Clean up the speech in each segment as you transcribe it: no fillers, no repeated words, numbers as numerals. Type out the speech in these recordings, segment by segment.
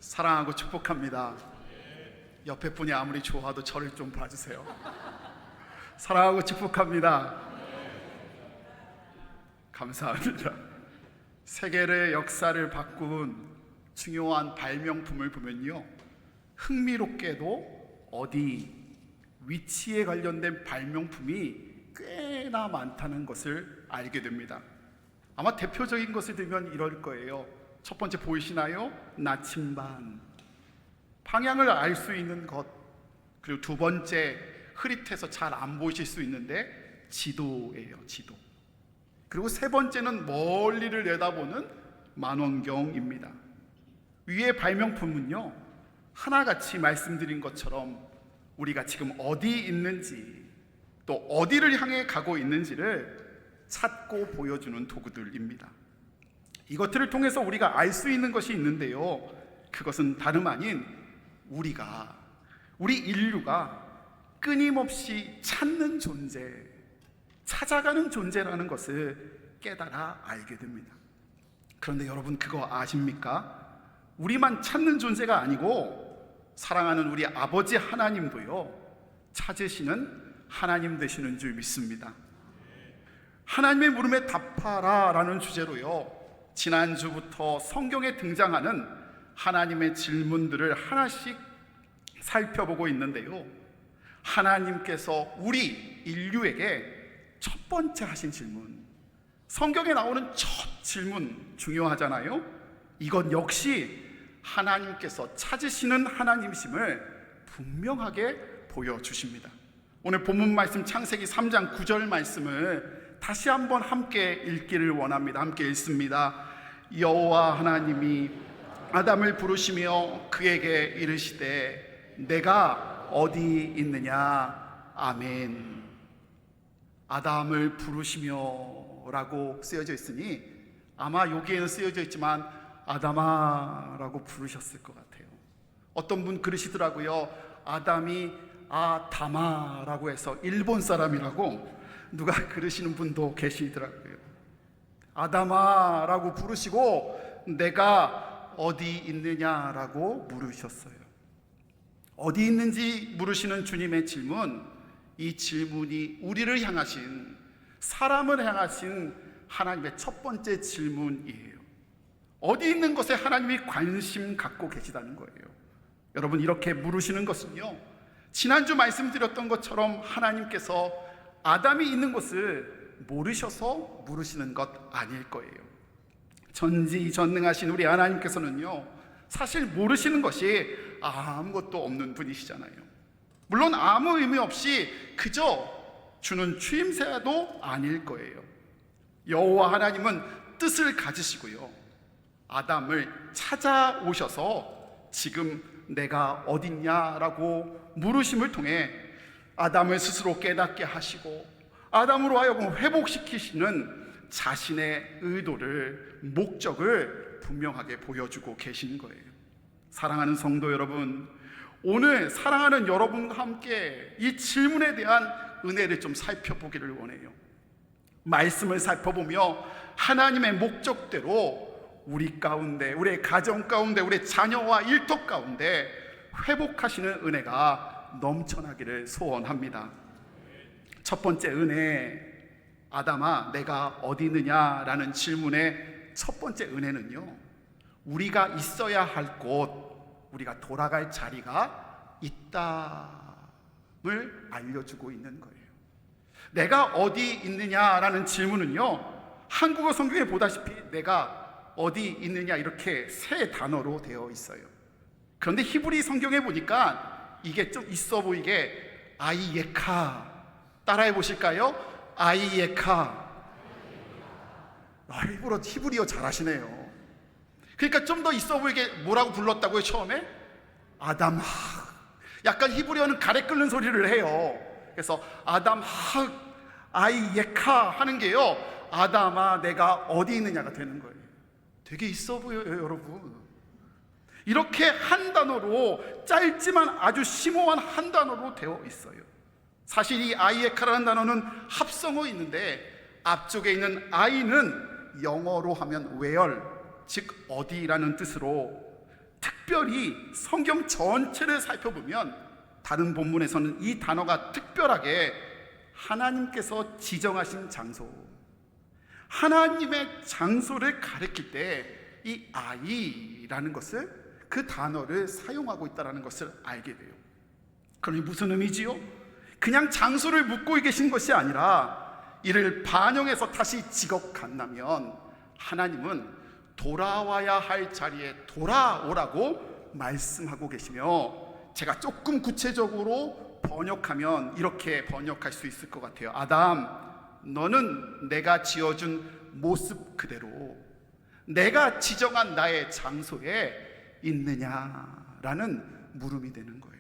사랑하고 축복합니다. 옆에 분이 아무리 좋아도 저를 좀 봐주세요. 사랑하고 축복합니다. 감사합니다. 세계의 역사를 바꾼 중요한 발명품을 보면요, 흥미롭게도 어디 위치에 관련된 발명품이 꽤나 많다는 것을 알게 됩니다. 아마 대표적인 것을 들면 이럴 거예요. 첫 번째 보이시나요? 나침반, 방향을 알 수 있는 것. 그리고 두 번째, 흐릿해서 잘 안 보이실 수 있는데 지도예요, 지도. 그리고 세 번째는 멀리를 내다보는 만원경입니다. 위의 발명품은요, 하나같이 말씀드린 것처럼 우리가 지금 어디 있는지, 또 어디를 향해 가고 있는지를 찾고 보여주는 도구들입니다. 이것들을 통해서 우리가 알 수 있는 것이 있는데요, 그것은 다름 아닌 우리 인류가 끊임없이 찾는 존재, 찾아가는 존재라는 것을 깨달아 알게 됩니다. 그런데 여러분, 그거 아십니까? 우리만 찾는 존재가 아니고 사랑하는 우리 아버지 하나님도요, 찾으시는 하나님 되시는 줄 믿습니다. 하나님의 물음에 답하라 라는 주제로요, 지난주부터 성경에 등장하는 하나님의 질문들을 하나씩 살펴보고 있는데요, 하나님께서 우리 인류에게 첫 번째 하신 질문, 성경에 나오는 첫 질문 중요하잖아요. 이건 역시 하나님께서 찾으시는 하나님이심을 분명하게 보여주십니다. 오늘 본문 말씀 창세기 3장 9절 말씀을 다시 한번 함께 읽기를 원합니다. 함께 읽습니다. 여호와 하나님이 아담을 부르시며 그에게 이르시되 내가 어디 있느냐. 아멘. 아담을 부르시며 라고 쓰여져 있으니 아마 여기에는 쓰여져 있지만 아담아 라고 부르셨을 것 같아요. 어떤 분 그러시더라고요. 아담이 아다마 라고 해서 일본 사람이라고 누가 그러시는 분도 계시더라고요. 아담아 라고 부르시고 내가 어디 있느냐라고 물으셨어요. 어디 있는지 물으시는 주님의 질문, 이 질문이 우리를 향하신, 사람을 향하신 하나님의 첫 번째 질문이에요. 어디 있는 것에 하나님이 관심 갖고 계시다는 거예요. 여러분, 이렇게 물으시는 것은요, 지난주 말씀드렸던 것처럼 하나님께서 아담이 있는 곳을 모르셔서 물으시는 것 아닐 거예요. 전지전능하신 우리 하나님께서는요, 사실 모르시는 것이 아무것도 없는 분이시잖아요. 물론 아무 의미 없이 그저 주는 추임새도 아닐 거예요. 여호와 하나님은 뜻을 가지시고요, 아담을 찾아오셔서 지금 내가 어딨냐라고 물으심을 통해 아담을 스스로 깨닫게 하시고 아담으로 하여금 회복시키시는 자신의 의도를, 목적을 분명하게 보여주고 계시는 거예요. 사랑하는 성도 여러분, 오늘 사랑하는 여러분과 함께 이 질문에 대한 은혜를 좀 살펴보기를 원해요. 말씀을 살펴보며 하나님의 목적대로 우리 가운데, 우리의 가정 가운데, 우리의 자녀와 일터 가운데 회복하시는 은혜가 넘쳐나기를 소원합니다. 첫 번째 은혜, 아담아 내가 어디 있느냐라는 질문의 첫 번째 은혜는요, 우리가 있어야 할 곳, 우리가 돌아갈 자리가 있다를 알려주고 있는 거예요. 내가 어디 있느냐라는 질문은요, 한국어 성경에 보다시피 내가 어디 있느냐 이렇게 세 단어로 되어 있어요. 그런데 히브리 성경에 보니까 이게 좀 있어 보이게 아이예카, 따라해 보실까요? 아이예카. 일부러 히브리어 잘하시네요. 그러니까 좀 더 있어 보이게 뭐라고 불렀다고요? 처음에 아담 하. 약간 히브리어는 가래 끓는 소리를 해요. 그래서 아담 하 아이예카 하는 게요, 아담아 내가 어디 있느냐가 되는 거예요. 되게 있어 보여요, 여러분. 이렇게 한 단어로, 짧지만 아주 심오한 한 단어로 되어 있어요. 사실 이 아이에카라는 단어는 합성어 있는데 앞쪽에 있는 아이는 영어로 하면 where, 즉 어디라는 뜻으로 특별히 성경 전체를 살펴보면 다른 본문에서는 이 단어가 특별하게 하나님께서 지정하신 장소, 하나님의 장소를 가리킬 때 이 아이라는 것을, 그 단어를 사용하고 있다는 것을 알게 돼요. 그럼 무슨 의미지요? 그냥 장소를 묻고 계신 것이 아니라 이를 반영해서 다시 지적한다면 하나님은 돌아와야 할 자리에 돌아오라고 말씀하고 계시며, 제가 조금 구체적으로 번역하면 이렇게 번역할 수 있을 것 같아요. 아담, 너는 내가 지어준 모습 그대로 내가 지정한 나의 장소에 있느냐라는 물음이 되는 거예요.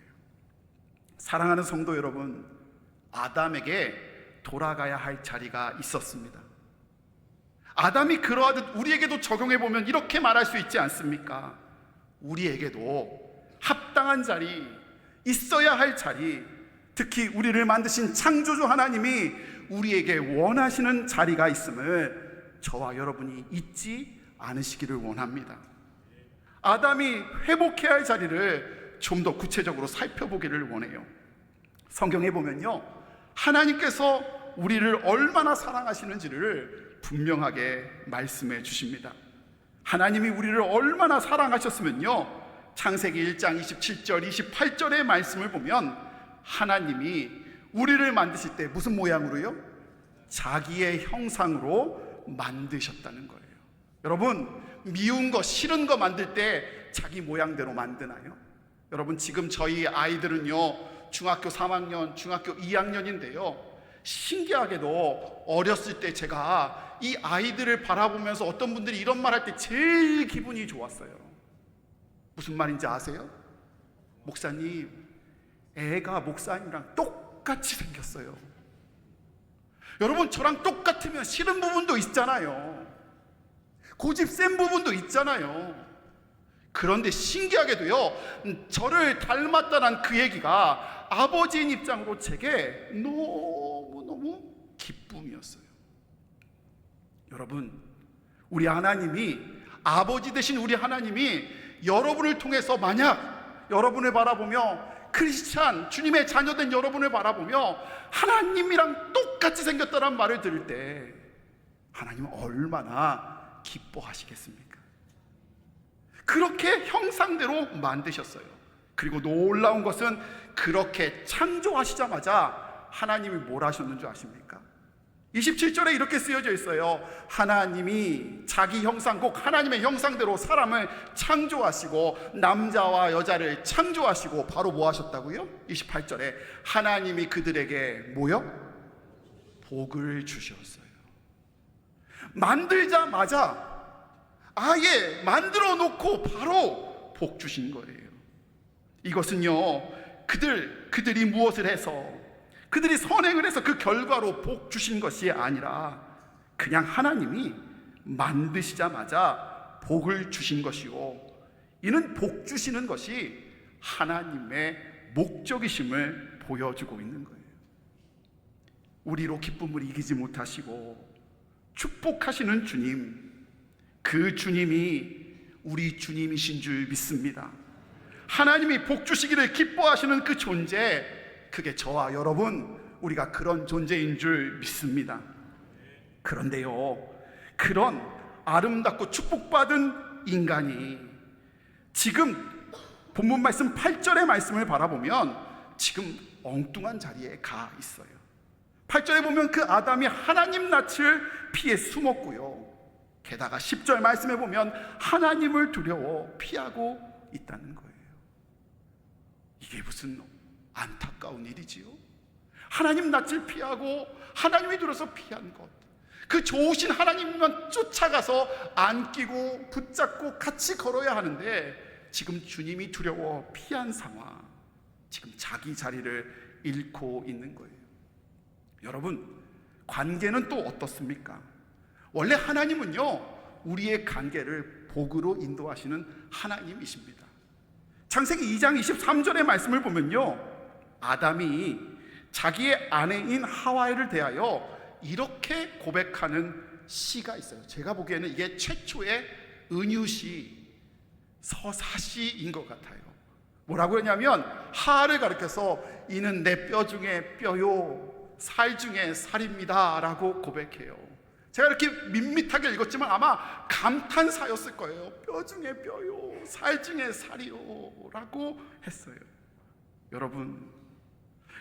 사랑하는 성도 여러분, 아담에게 돌아가야 할 자리가 있었습니다. 아담이 그러하듯 우리에게도 적용해 보면 이렇게 말할 수 있지 않습니까? 우리에게도 합당한 자리, 있어야 할 자리, 특히 우리를 만드신 창조주 하나님이 우리에게 원하시는 자리가 있음을 저와 여러분이 잊지 않으시기를 원합니다. 아담이 회복해야 할 자리를 좀 더 구체적으로 살펴보기를 원해요. 성경에 보면요, 하나님께서 우리를 얼마나 사랑하시는지를 분명하게 말씀해 주십니다. 하나님이 우리를 얼마나 사랑하셨으면요, 창세기 1장 27절 28절의 말씀을 보면 하나님이 우리를 만드실 때 무슨 모양으로요? 자기의 형상으로 만드셨다는 거예요. 여러분, 미운 거, 싫은 거 만들 때 자기 모양대로 만드나요? 여러분, 지금 저희 아이들은요 중학교 3학년, 중학교 2학년인데요 신기하게도 어렸을 때 제가 이 아이들을 바라보면서 어떤 분들이 이런 말 할 때 제일 기분이 좋았어요. 무슨 말인지 아세요? 목사님, 애가 목사님이랑 똑같이 생겼어요. 여러분, 저랑 똑같으면 싫은 부분도 있잖아요. 고집 센 부분도 있잖아요. 그런데 신기하게도요, 저를 닮았다는 그 얘기가 아버지인 입장으로 제게 너무너무 기쁨이었어요. 여러분, 우리 하나님이, 아버지 되신 우리 하나님이 여러분을 통해서 만약 여러분을 바라보며, 크리스찬, 주님의 자녀된 여러분을 바라보며 하나님이랑 똑같이 생겼다는 말을 들을 때 하나님은 얼마나 기뻐하시겠습니까? 그렇게 형상대로 만드셨어요. 그리고 놀라운 것은 그렇게 창조하시자마자 하나님이 뭘 하셨는 줄 아십니까? 27절에 이렇게 쓰여져 있어요. 하나님이 자기 형상, 곧 하나님의 형상대로 사람을 창조하시고 남자와 여자를 창조하시고 바로 뭐 하셨다고요? 28절에 하나님이 그들에게 뭐요? 복을 주셨어요. 만들자마자 아예 만들어 놓고 바로 복 주신 거예요. 이것은요, 그들이 무엇을 해서, 그들이 선행을 해서 그 결과로 복 주신 것이 아니라 그냥 하나님이 만드시자마자 복을 주신 것이요, 이는 복 주시는 것이 하나님의 목적이심을 보여주고 있는 거예요. 우리로 기쁨을 이기지 못하시고 축복하시는 주님, 그 주님이 우리 주님이신 줄 믿습니다. 하나님이 복 주시기를 기뻐하시는 그 존재, 그게 저와 여러분, 우리가 그런 존재인 줄 믿습니다. 그런데요, 그런 아름답고 축복받은 인간이 지금 본문 말씀 8절의 말씀을 바라보면 지금 엉뚱한 자리에 가 있어요. 8절에 보면 그 아담이 하나님 낯을 피해 숨었고요, 게다가 10절 말씀에 보면 하나님을 두려워 피하고 있다는 거예요. 이게 무슨 안타까운 일이지요? 하나님 낯을 피하고 하나님이 들어서 피한 것, 그 좋으신 하나님만 쫓아가서 안기고 붙잡고 같이 걸어야 하는데 지금 주님이 두려워 피한 상황, 지금 자기 자리를 잃고 있는 거예요. 여러분, 관계는 또 어떻습니까? 원래 하나님은요, 우리의 관계를 복으로 인도하시는 하나님이십니다. 창세기 2장 23절의 말씀을 보면요, 아담이 자기의 아내인 하와를 대하여 이렇게 고백하는 시가 있어요. 제가 보기에는 이게 최초의 은유시, 서사시인 것 같아요. 뭐라고 그러냐면 하를 가리켜서 이는 내 뼈 중에 뼈요 살 중에 살입니다 라고 고백해요. 제가 이렇게 밋밋하게 읽었지만 아마 감탄사였을 거예요. 뼈 중에 뼈요 살 중에 살이요 라고 했어요. 여러분,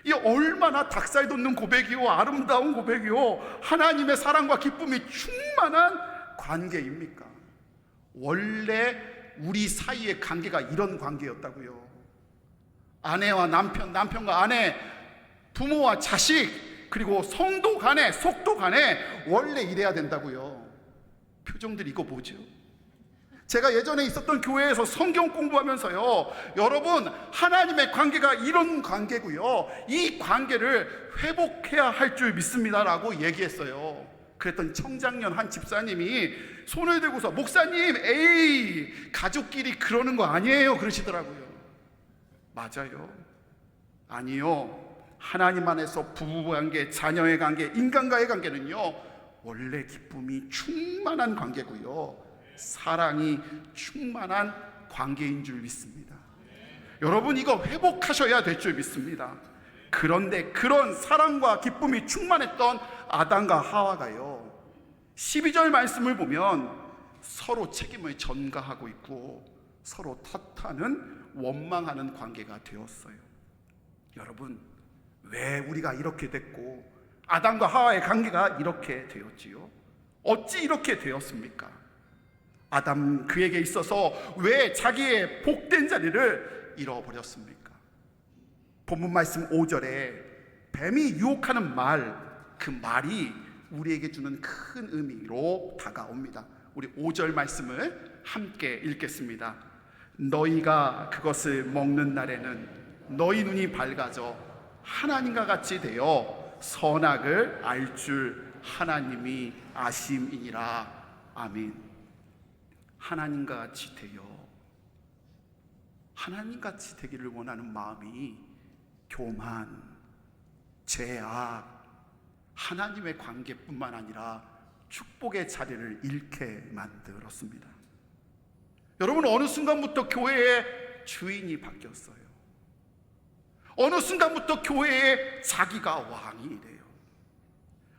이 얼마나 닭살 돋는 고백이요 아름다운 고백이요 하나님의 사랑과 기쁨이 충만한 관계입니까? 원래 우리 사이의 관계가 이런 관계였다고요. 아내와 남편, 남편과 아내, 부모와 자식, 그리고 성도 간에, 속도 간에 원래 이래야 된다고요. 표정들 이거 뭐죠? 제가 예전에 있었던 교회에서 성경 공부하면서요, 여러분, 하나님의 관계가 이런 관계고요, 이 관계를 회복해야 할 줄 믿습니다라고 얘기했어요. 그랬더니 청장년 한 집사님이 손을 들고서 목사님, 에이, 가족끼리 그러는 거 아니에요 그러시더라고요. 맞아요. 아니요. 하나님 안에서 부부관계, 자녀의 관계, 인간과의 관계는요, 원래 기쁨이 충만한 관계고요, 사랑이 충만한 관계인 줄 믿습니다. 여러분, 이거 회복하셔야 될 줄 믿습니다. 그런데 그런 사랑과 기쁨이 충만했던 아담과 하와가요, 12절 말씀을 보면 서로 책임을 전가하고 있고 서로 탓하는, 원망하는 관계가 되었어요. 여러분, 왜 우리가 이렇게 됐고 아담과 하와의 관계가 이렇게 되었지요? 어찌 이렇게 되었습니까? 아담, 그에게 있어서 왜 자기의 복된 자리를 잃어버렸습니까? 본문 말씀 5절에 뱀이 유혹하는 말, 그 말이 우리에게 주는 큰 의미로 다가옵니다. 우리 5절 말씀을 함께 읽겠습니다. 너희가 그것을 먹는 날에는 너희 눈이 밝아져 하나님과 같이 되어 선악을 알 줄 하나님이 아심이니라. 아멘. 하나님과 같이 되어, 하나님과 같이 되기를 원하는 마음이 교만, 죄악, 하나님의 관계뿐만 아니라 축복의 자리를 잃게 만들었습니다. 여러분, 어느 순간부터 교회의 주인이 바뀌었어요. 어느 순간부터 교회에 자기가 왕이 돼요.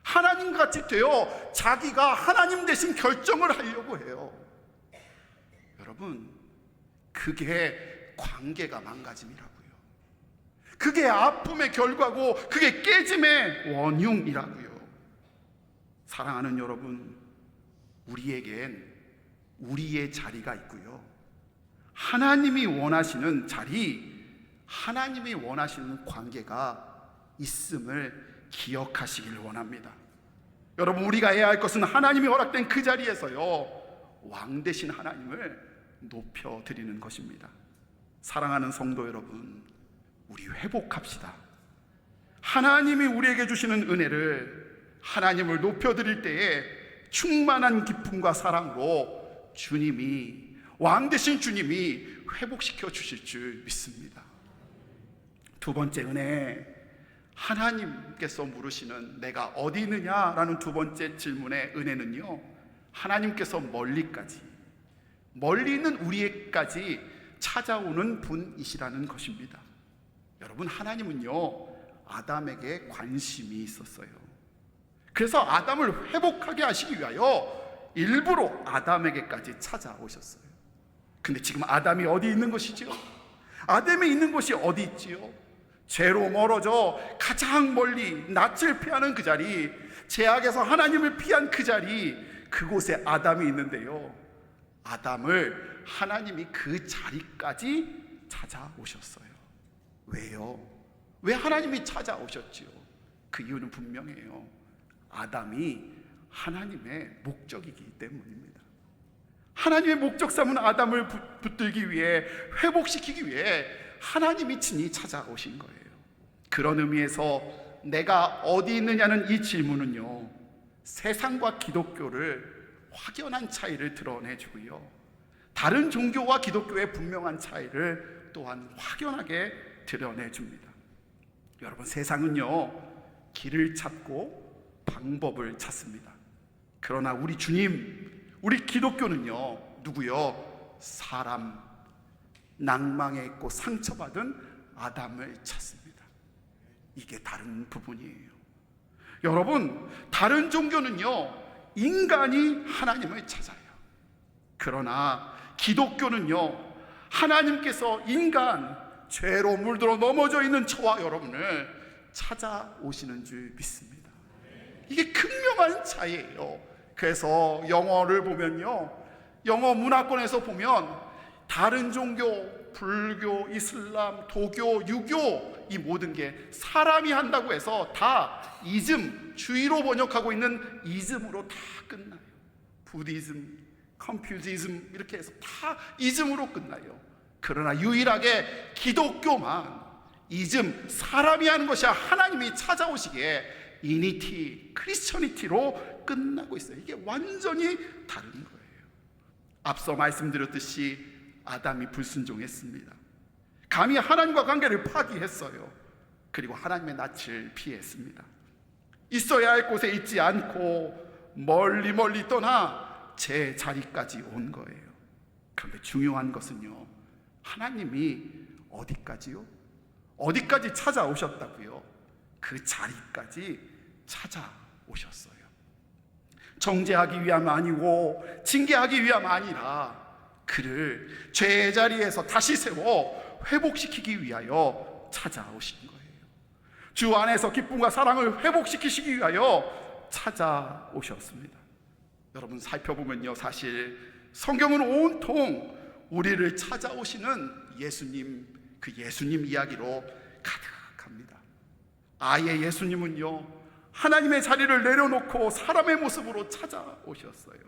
하나님같이 되어 자기가 하나님 대신 결정을 하려고 해요. 여러분, 그게 관계가 망가짐이라고요. 그게 아픔의 결과고 그게 깨짐의 원흉이라고요. 사랑하는 여러분, 우리에겐 우리의 자리가 있고요, 하나님이 원하시는 자리, 하나님이 원하시는 관계가 있음을 기억하시길 원합니다. 여러분, 우리가 해야 할 것은 하나님이 허락된 그 자리에서요, 왕 되신 하나님을 높여드리는 것입니다. 사랑하는 성도 여러분, 우리 회복합시다. 하나님이 우리에게 주시는 은혜를, 하나님을 높여드릴 때에 충만한 기쁨과 사랑으로 주님이, 왕 되신 주님이 회복시켜 주실 줄 믿습니다. 두 번째 은혜, 하나님께서 물으시는 내가 어디 있느냐라는 두 번째 질문의 은혜는요, 하나님께서 멀리 있는 우리에까지 찾아오는 분이시라는 것입니다. 여러분, 하나님은요, 아담에게 관심이 있었어요. 그래서 아담을 회복하게 하시기 위하여 일부러 아담에게까지 찾아오셨어요. 근데 지금 아담이 어디 있는 것이지요? 아담이 있는 곳이 어디 있지요? 죄로 멀어져 가장 멀리 낯을 피하는 그 자리, 죄악에서 하나님을 피한 그 자리, 그곳에 아담이 있는데요, 아담을 하나님이 그 자리까지 찾아오셨어요. 왜요? 왜 하나님이 찾아오셨지요? 그 이유는 분명해요. 아담이 하나님의 목적이기 때문입니다. 하나님의 목적 삼은 아담을 붙들기 위해, 회복시키기 위해 하나님이 친히 찾아오신 거예요. 그런 의미에서 내가 어디 있느냐는 이 질문은요, 세상과 기독교를 확연한 차이를 드러내주고요, 다른 종교와 기독교의 분명한 차이를 또한 확연하게 드러내줍니다. 여러분, 세상은요, 길을 찾고 방법을 찾습니다. 그러나 우리 주님, 우리 기독교는요, 누구요? 사람, 낭망했고 상처받은 아담을 찾습니다. 이게 다른 부분이에요. 여러분, 다른 종교는요, 인간이 하나님을 찾아요. 그러나 기독교는요, 하나님께서 인간, 죄로 물들어 넘어져 있는 저와 여러분을 찾아오시는 줄 믿습니다. 이게 극명한 차이예요. 그래서 영어를 보면요, 영어 문화권에서 보면 다른 종교, 불교, 이슬람, 도교, 유교, 이 모든 게 사람이 한다고 해서 다 이즘, 주의로 번역하고 있는 이즘으로 다 끝나요. 부디즘, 컴퓨지즘 이렇게 해서 다 이즘으로 끝나요. 그러나 유일하게 기독교만 이즘, 사람이 하는 것이 하나님이 찾아오시기에 이니티, 크리스천이티로 끝나고 있어요. 이게 완전히 다른 거예요. 앞서 말씀드렸듯이 아담이 불순종했습니다. 감히 하나님과 관계를 파기했어요. 그리고 하나님의 낯을 피했습니다. 있어야 할 곳에 있지 않고 멀리 멀리 떠나 제 자리까지 온 거예요. 그런데 중요한 것은요, 하나님이 어디까지요? 어디까지 찾아오셨다고요? 그 자리까지 찾아오셨어요. 정죄하기 위함 아니고 징계하기 위함 아니라 그를 죄의 자리에서 다시 세워 회복시키기 위하여 찾아오신 거예요. 주 안에서 기쁨과 사랑을 회복시키시기 위하여 찾아오셨습니다. 여러분, 살펴보면요, 사실 성경은 온통 우리를 찾아오시는 예수님, 그 예수님 이야기로 가득합니다. 아예 예수님은요, 하나님의 자리를 내려놓고 사람의 모습으로 찾아오셨어요.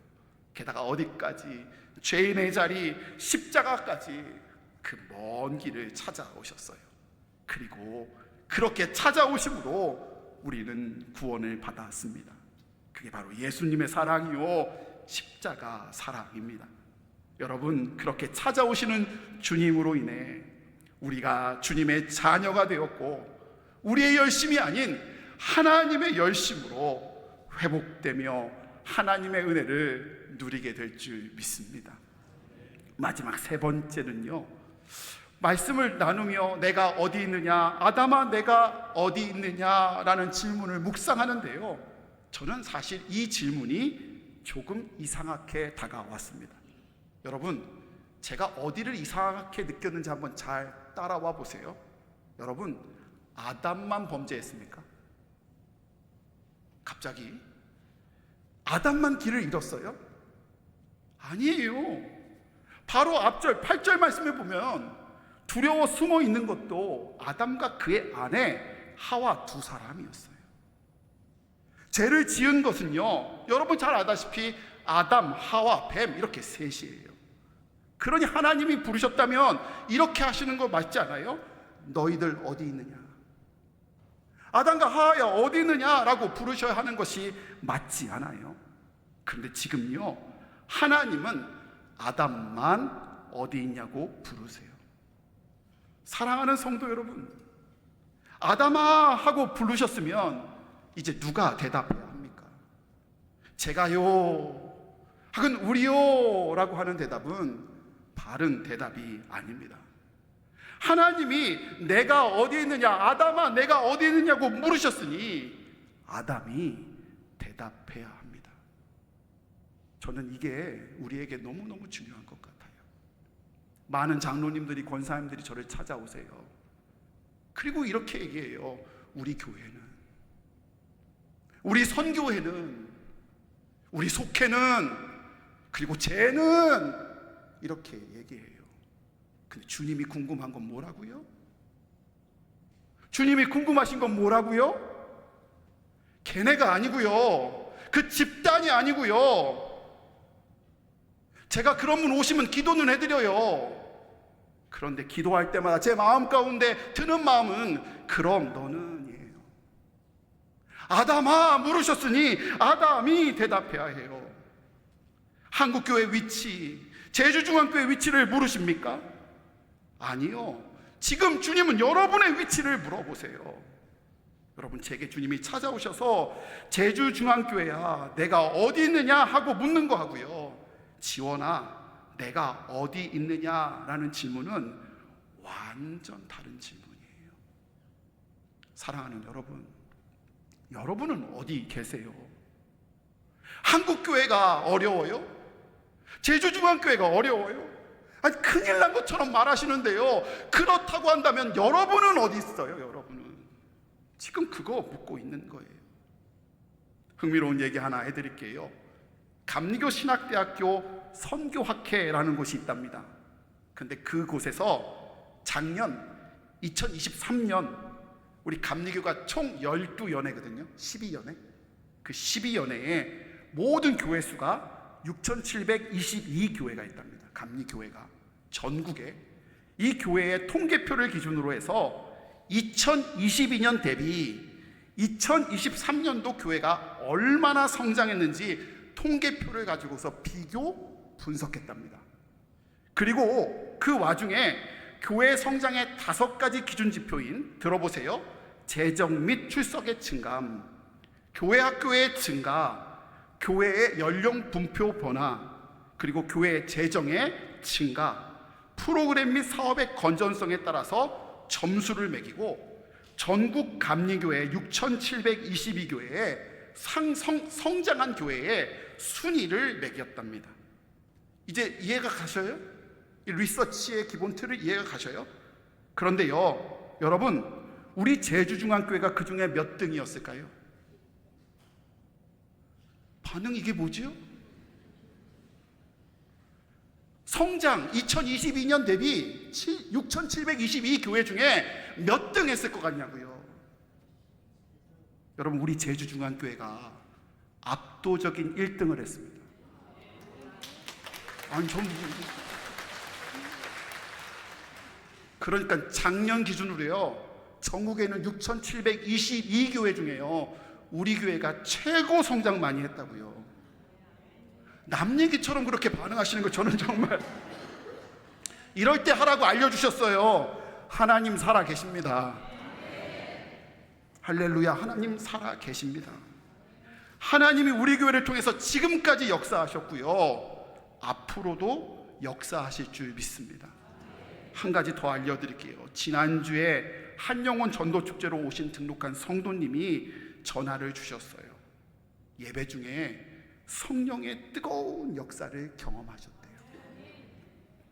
게다가 어디까지? 죄인의 자리, 십자가까지 그 먼 길을 찾아오셨어요. 그리고 그렇게 찾아오심으로 우리는 구원을 받았습니다. 그게 바로 예수님의 사랑이요, 십자가 사랑입니다. 여러분, 그렇게 찾아오시는 주님으로 인해 우리가 주님의 자녀가 되었고, 우리의 열심이 아닌 하나님의 열심으로 회복되며 하나님의 은혜를 누리게 될 줄 믿습니다. 마지막 세 번째는요, 말씀을 나누며 내가 어디 있느냐, 아담아 내가 어디 있느냐라는 질문을 묵상하는데요, 저는 사실 이 질문이 조금 이상하게 다가왔습니다. 여러분, 제가 어디를 이상하게 느꼈는지 한번 잘 따라와 보세요. 여러분, 아담만 범죄했습니까? 갑자기 아담만 길을 잃었어요? 아니에요. 바로 앞절 8절 말씀에 보면 두려워 숨어 있는 것도 아담과 그의 아내 하와 두 사람이었어요. 죄를 지은 것은요, 여러분 잘 아다시피 아담, 하와, 뱀 이렇게 셋이에요. 그러니 하나님이 부르셨다면 이렇게 하시는 거 맞지 않아요? 너희들 어디 있느냐, 아담과 하와야 어디 있느냐라고 부르셔야 하는 것이 맞지 않아요? 그런데 지금요, 하나님은 아담만 어디 있냐고 부르세요. 사랑하는 성도 여러분, 아담아 하고 부르셨으면 이제 누가 대답해야 합니까? 제가요, 혹은 우리요 라고 하는 대답은 바른 대답이 아닙니다. 하나님이 내가 어디 있느냐, 아담아 내가 어디 있느냐고 물으셨으니 아담이 대답해야 합니다. 저는 이게 우리에게 너무너무 중요한 것 같아요. 많은 장로님들이, 권사님들이 저를 찾아오세요. 그리고 이렇게 얘기해요. 우리 교회는, 우리 선교회는, 우리 속회는, 그리고 쟤는 이렇게 얘기해요. 근데 주님이 궁금한 건 뭐라고요? 주님이 궁금하신 건 뭐라고요? 걔네가 아니고요, 그 집단이 아니고요. 제가 그런 분 오시면 기도는 해드려요. 그런데 기도할 때마다 제 마음 가운데 드는 마음은 그럼 너는 이에요. 아담아 물으셨으니 아담이 대답해야 해요. 한국교회 위치, 제주중앙교회 위치를 물으십니까? 아니요. 지금 주님은 여러분의 위치를 물어보세요. 여러분, 제게 주님이 찾아오셔서 제주중앙교회야 내가 어디 있느냐 하고 묻는 거 하고요, 지원아 내가 어디 있느냐라는 질문은 완전 다른 질문이에요. 사랑하는 여러분, 여러분은 어디 계세요? 한국교회가 어려워요? 제주중앙교회가 어려워요? 아니, 큰일 난 것처럼 말하시는데요, 그렇다고 한다면 여러분은 어디 있어요? 여러분은 지금 그거 묻고 있는 거예요. 흥미로운 얘기 하나 해드릴게요. 감리교 신학대학교 선교학회라는 곳이 있답니다. 근데 그곳에서 작년 2023년 우리 감리교가 총 12연회거든요 12연회. 그 12연회에 모든 교회 수가 6,722교회가 있답니다. 감리교회가 전국에. 이 교회의 통계표를 기준으로 해서 2022년 대비 2023년도 교회가 얼마나 성장했는지 통계표를 가지고서 비교 분석했답니다. 그리고 그 와중에 교회 성장의 5가지 기준 지표인, 들어보세요, 재정 및 출석의 증감, 교회 학교의 증가, 교회의 연령 분표 변화, 그리고 교회의 재정의 증가, 프로그램 및 사업의 건전성에 따라서 점수를 매기고 전국 감리교회 6,722교회에 성장한 교회의 순위를 매겼답니다. 이제 이해가 가셔요? 이 리서치의 기본 틀을 이해가 가셔요? 그런데요, 여러분, 우리 제주중앙교회가 그 중에 몇 등이었을까요? 반응 이게 뭐지요? 성장 2022년 대비 6,722교회 중에 몇 등 했을 것 같냐고요. 여러분, 우리 제주중앙교회가 압도적인 1등을 했습니다. 아니, 그러니까 작년 기준으로요, 전국에 있는 6,722교회 중에요, 우리 교회가 최고 성장 많이 했다고요. 남 얘기처럼 그렇게 반응하시는 거 저는 정말 이럴 때 하라고 알려주셨어요. 하나님 살아 계십니다. 할렐루야, 하나님 살아 계십니다. 하나님이 우리 교회를 통해서 지금까지 역사하셨고요, 앞으로도 역사하실 줄 믿습니다. 한 가지 더 알려드릴게요. 지난주에 한영원 전도축제로 오신 등록한 성도님이 전화를 주셨어요. 예배 중에 성령의 뜨거운 역사를 경험하셨대요.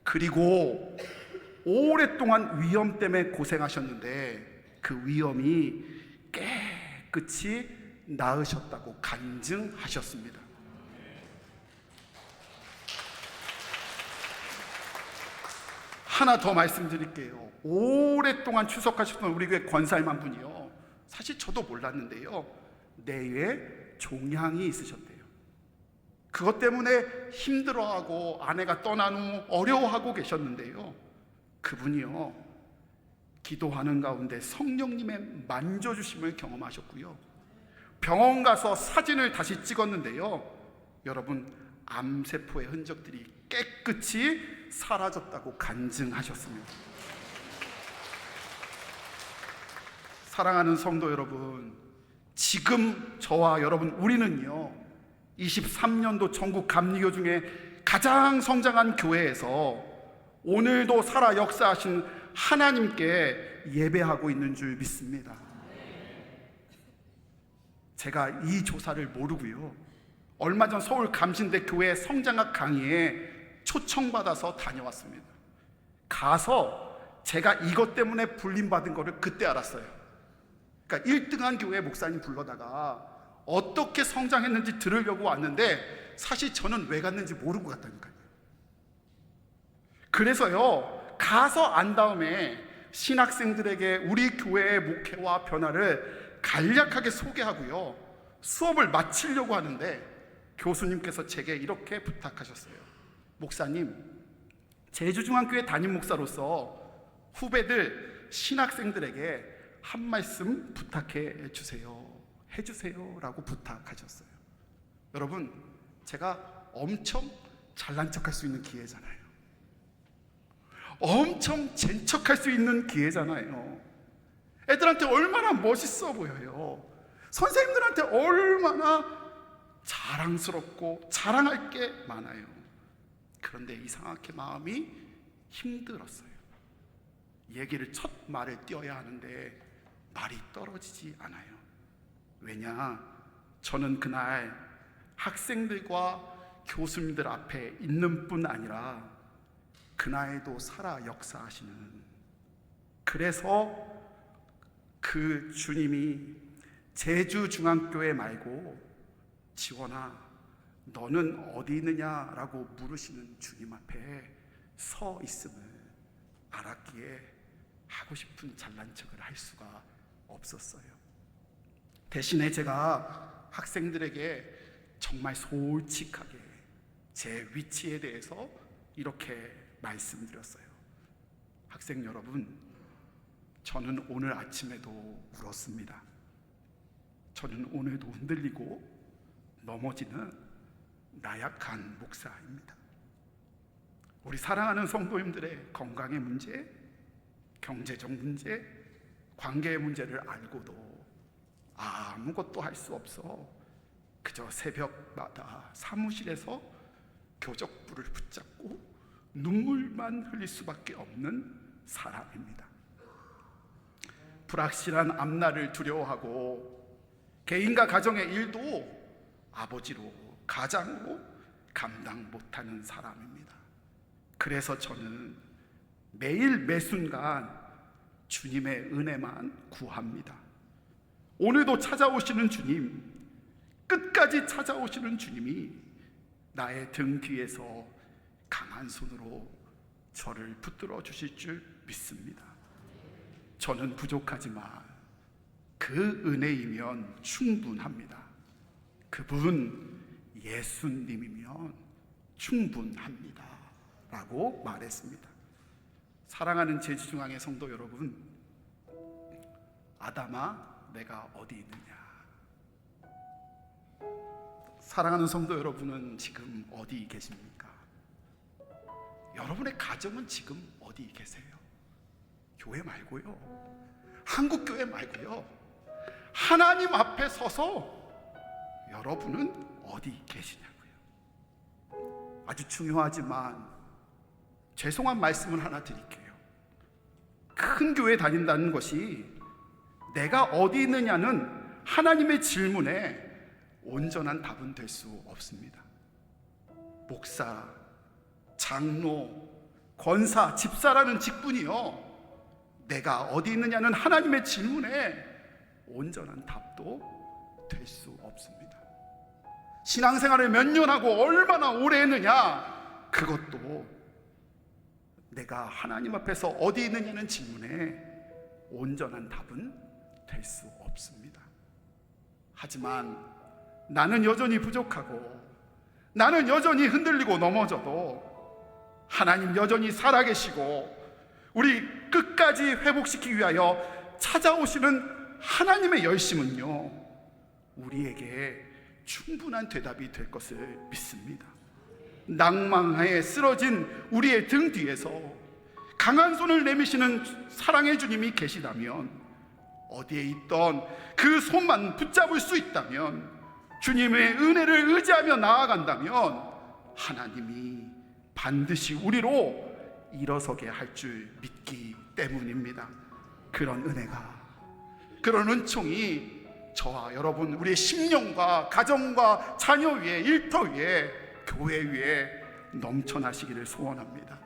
그리고 오랫동안 위염 때문에 고생하셨는데 그 위염이 깨끗이 나으셨다고 간증하셨습니다. 하나 더 말씀드릴게요. 오랫동안 추석하셨던 우리 교회 권사님 한 분이요, 사실 저도 몰랐는데요, 뇌에 종양이 있으셨대요. 그것 때문에 힘들어하고 아내가 떠난 후 어려워하고 계셨는데요, 그분이요, 기도하는 가운데 성령님의 만져주심을 경험하셨고요, 병원 가서 사진을 다시 찍었는데요, 여러분, 암세포의 흔적들이 깨끗이 사라졌다고 간증하셨습니다. 사랑하는 성도 여러분, 지금 저와 여러분, 우리는요 23년도 전국 감리교 중에 가장 성장한 교회에서 오늘도 살아 역사하신 하나님께 예배하고 있는 줄 믿습니다. 제가 이 조사를 모르고요, 얼마 전 서울 감신대 교회 성장학 강의에 초청받아서 다녀왔습니다. 가서 제가 이것 때문에 불림받은 거를 그때 알았어요. 그러니까 1등한 교회 목사님 불러다가 어떻게 성장했는지 들으려고 왔는데 사실 저는 왜 갔는지 모르고 갔다니까요. 그래서요, 가서 안 다음에 신학생들에게 우리 교회의 목회와 변화를 간략하게 소개하고요, 수업을 마치려고 하는데 교수님께서 제게 이렇게 부탁하셨어요. 목사님, 제주중앙교회 담임 목사로서 후배들 신학생들에게 한 말씀 부탁해 주세요, 해주세요 라고 부탁하셨어요. 여러분, 제가 엄청 잘난 척할 수 있는 기회잖아요. 엄청 젠척할 수 있는 기회잖아요. 애들한테 얼마나 멋있어 보여요. 선생님들한테 얼마나 자랑스럽고 자랑할 게 많아요. 그런데 이상하게 마음이 힘들었어요. 얘기를 첫 말을 띄어야 하는데 말이 떨어지지 않아요. 왜냐? 저는 그날 학생들과 교수님들 앞에 있는 뿐 아니라 그날도 살아 역사하시는, 그래서 그 주님이 제주중앙교회 말고 지원아 너는 어디 있느냐라고 물으시는 주님 앞에 서 있음을 알았기에 하고 싶은 잘난 척을 할 수가 없었어요. 대신에 제가 학생들에게 정말 솔직하게 제 위치에 대해서 이렇게 말씀드렸어요. 학생 여러분, 저는 오늘 아침에도 울었습니다. 저는 오늘도 흔들리고 넘어지는 나약한 목사입니다. 우리 사랑하는 성도님들의 건강의 문제, 경제적 문제, 관계의 문제를 알고도 아무것도 할 수 없어 그저 새벽마다 사무실에서 교적부를 붙잡고 눈물만 흘릴 수밖에 없는 사람입니다. 불확실한 앞날을 두려워하고 개인과 가정의 일도 아버지로, 가장으로 감당 못하는 사람입니다. 그래서 저는 매일 매순간 주님의 은혜만 구합니다. 오늘도 찾아오시는 주님, 끝까지 찾아오시는 주님이 나의 등 뒤에서 강한 손으로 저를 붙들어 주실 줄 믿습니다. 저는 부족하지만 그 은혜이면 충분합니다. 그분 예수님이면 충분합니다 라고 말했습니다. 사랑하는 제주중앙의 성도 여러분, 아담아 내가 어디 있느냐? 사랑하는 성도 여러분은 지금 어디 계십니까? 여러분의 가정은 지금 어디 계세요? 교회 말고요, 한국교회 말고요, 하나님 앞에 서서 여러분은 어디 계시냐고요. 아주 중요하지만 죄송한 말씀을 하나 드릴게요. 큰 교회 다닌다는 것이 내가 어디 있느냐는 하나님의 질문에 온전한 답은 될 수 없습니다. 목사, 장로, 권사, 집사라는 직분이요, 내가 어디 있느냐는 하나님의 질문에 온전한 답도 될 수 없습니다. 신앙생활을 몇 년 하고 얼마나 오래 했느냐, 그것도 내가 하나님 앞에서 어디 있느냐는 질문에 온전한 답은 될 수 없습니다. 하지만 나는 여전히 부족하고 나는 여전히 흔들리고 넘어져도 하나님 여전히 살아계시고 우리 끝까지 회복시키기 위하여 찾아오시는 하나님의 열심은요, 우리에게 충분한 대답이 될 것을 믿습니다. 낭망하에 쓰러진 우리의 등 뒤에서 강한 손을 내미시는 사랑의 주님이 계시다면, 어디에 있던 그 손만 붙잡을 수 있다면, 주님의 은혜를 의지하며 나아간다면 하나님이 반드시 우리로 일어서게 할 줄 믿기 때문입니다. 그런 은혜가, 그런 은총이 저와 여러분, 우리의 심령과 가정과 자녀 위에, 일터 위에, 교회 위에 넘쳐나시기를 소원합니다.